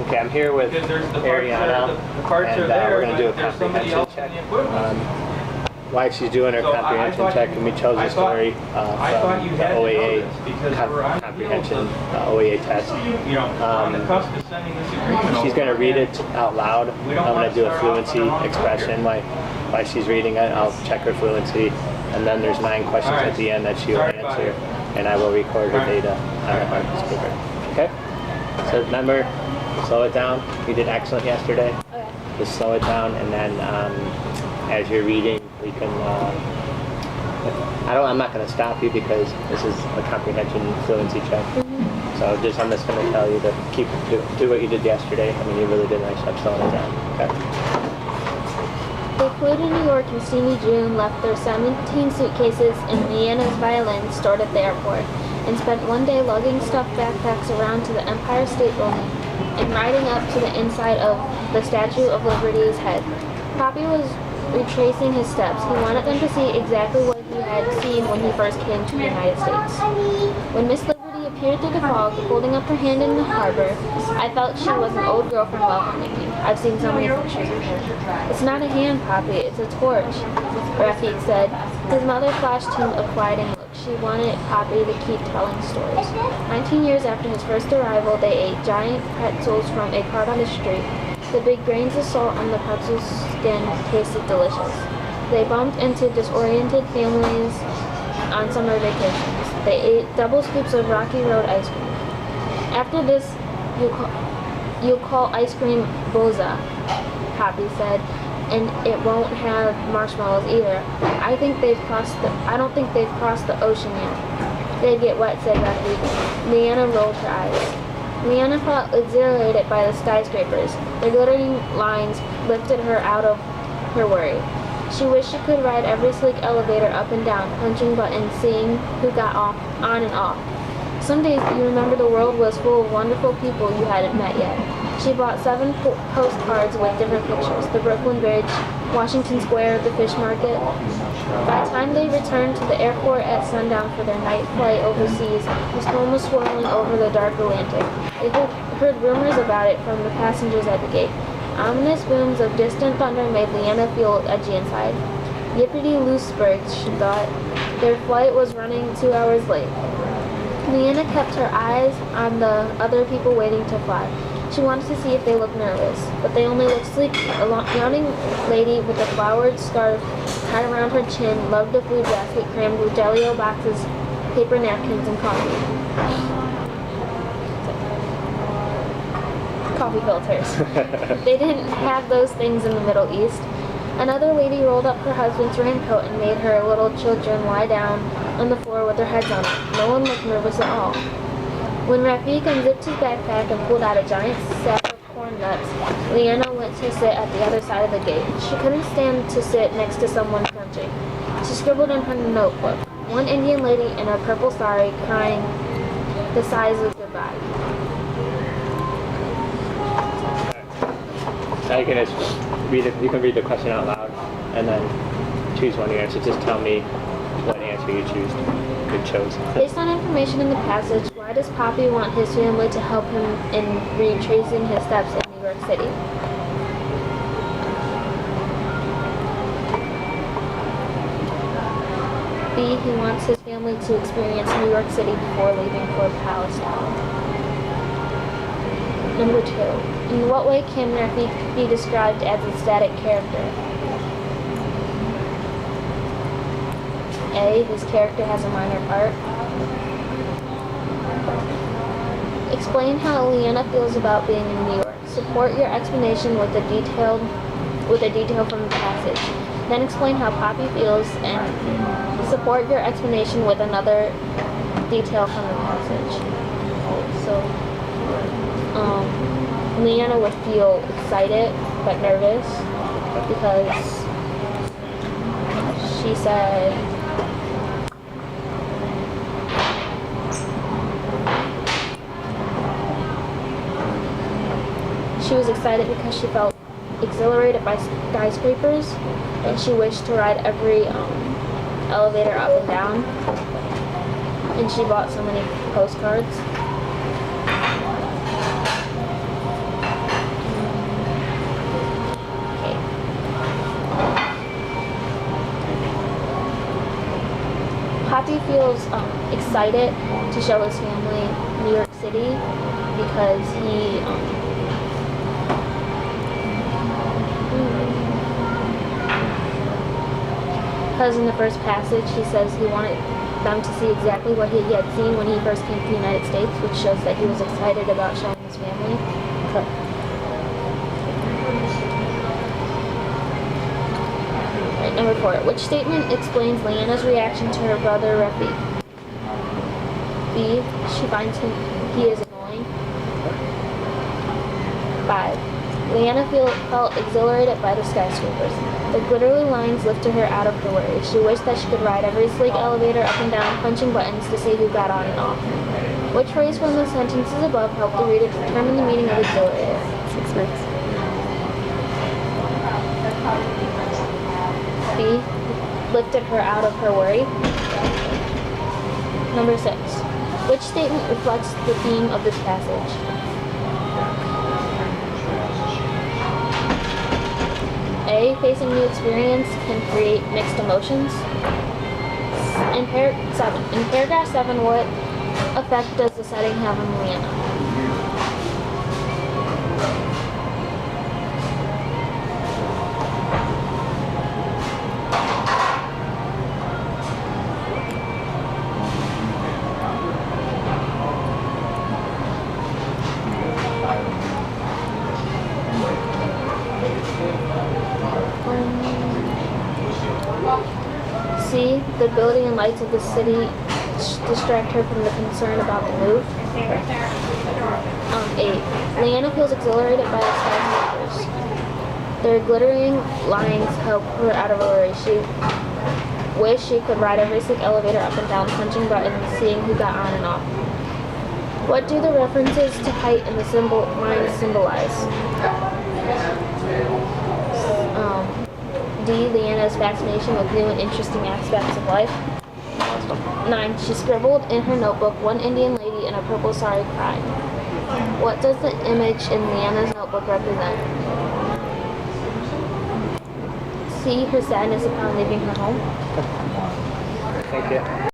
Okay, I'm here with Ariana, and we're going to do a comprehension check. While she's doing her comprehension check, and we chose a story from the OAA comprehension OAA test. She's going to read it out loud. I'm going to do a fluency expression while she's reading it. I'll check her fluency, and then there's 9 questions at the end that she will answer, and I will record her data on a speaker. Okay? So remember, slow it down. You did excellent yesterday. Okay. Just slow it down, and then as you're reading, we can. I'm not going to stop you because this is a comprehension fluency check. Mm-hmm. So I'm just going to tell you to do what you did yesterday. I mean, you really did a nice job slowing it down. Okay. They flew to New York, and Steamy June left their 17 suitcases and Leanna's violin stored at the airport, and spent one day lugging stuffed backpacks around to the Empire State Building and riding up to the inside of the Statue of Liberty's head. Poppy was retracing his steps. He wanted them to see exactly what he had seen when he first came to the United States. When Miss Liberty appeared through the fog, holding up her hand in the harbor, I felt she was an old girlfriend welcoming me. I've seen so many pictures of her. It's not a hand, Poppy, it's a torch, Rafiq said. His mother flashed him a quieting look. She wanted Poppy to keep telling stories. 19 years after his first arrival, they ate giant pretzels from a cart on the street. The big grains of salt on the pretzel skin tasted delicious. They bumped into disoriented families on summer vacations. They ate double scoops of Rocky Road ice cream. After this, you'll call ice cream boza, Poppy said, and it won't have marshmallows either. I don't think they've crossed the ocean yet. They'd get wet, said Rafiq. Leanna rolled her eyes. Leanna felt exhilarated by the skyscrapers. Their glittering lines lifted her out of her worry. She wished she could ride every sleek elevator up and down, punching buttons, seeing who got off, on and off. Some days you remember the world was full of wonderful people you hadn't met yet. She bought 7 postcards with different pictures: the Brooklyn Bridge, Washington Square, the fish market. By the time they returned to the airport at sundown for their night flight overseas, the storm was swirling over the dark Atlantic. They heard rumors about it from the passengers at the gate. Ominous booms of distant thunder made Leanna feel edgy inside. Yippity-Loosburg, she thought. Their flight was running 2 hours late. Leanna kept her eyes on the other people waiting to fly. She wanted to see if they looked nervous, but they only looked sleek. A yawning lady with a flowered scarf tied around her chin lugged a food basket crammed with Jelly-O boxes, paper napkins, and coffee filters. They didn't have those things in the Middle East. Another lady rolled up her husband's raincoat and made her little children lie down on the floor with their heads on it. No one looked nervous at all. When Rafiq unzipped his backpack and pulled out a giant sack of corn nuts, Leanna went to sit at the other side of the gate. She couldn't stand to sit next to someone crunching. She scribbled in her notebook. One Indian lady in a purple sari crying the size of goodbye. Now you can just read it. You can read the question out loud, and then choose one answer. Just tell me what answer you chose. Based on information in the passage, why does Poppy want his family to help him in retracing his steps in New York City? B. He wants his family to experience New York City before leaving for Palestine. Number 2. In what way can Rafiq be described as a static character? A. His character has a minor part. Explain how Leanna feels about being in New York. Support your explanation with a detail from the passage. Then explain how Poppy feels and support your explanation with another detail from the passage. So, Leanna would feel excited but nervous because she said she was excited because she felt exhilarated by skyscrapers, and she wished to ride every elevator up and down, and she bought so many postcards. Happy feels excited to show his family New York City because because in the first passage he says he wanted them to see exactly what he had seen when he first came to the United States, which shows that he was excited about showing his family. Okay. Right, number 4. Which statement explains Leanna's reaction to her brother Rafi? B. She finds he is annoying. 5. Leanna felt exhilarated by the skyscrapers. The glittery lines lifted her out of her worry. She wished that she could ride every sleek elevator up and down, punching buttons to see who got on and off. Which phrase from the sentences above helped the reader determine the meaning of exhilarated? 6 marks. B. Lifted her out of her worry. Number 6. Which statement reflects the theme of this passage? A. Facing new experience can create mixed emotions. In paragraph 7, what effect does the setting have on Leanna? C. The building and lights of the city distract her from the concern about the move. 8. Leanna feels exhilarated by the skyscrapers. Their glittering lines help her out of her worry. She wished she could ride every sleek elevator up and down, punching buttons, seeing who got on and off. What do the references to height in the lines symbolize? D. Leanna's fascination with new and interesting aspects of life. 9. She scribbled in her notebook, "One Indian lady in a purple sari cried." What does the image in Leanna's notebook represent? C. Her sadness upon leaving her home. Thank you.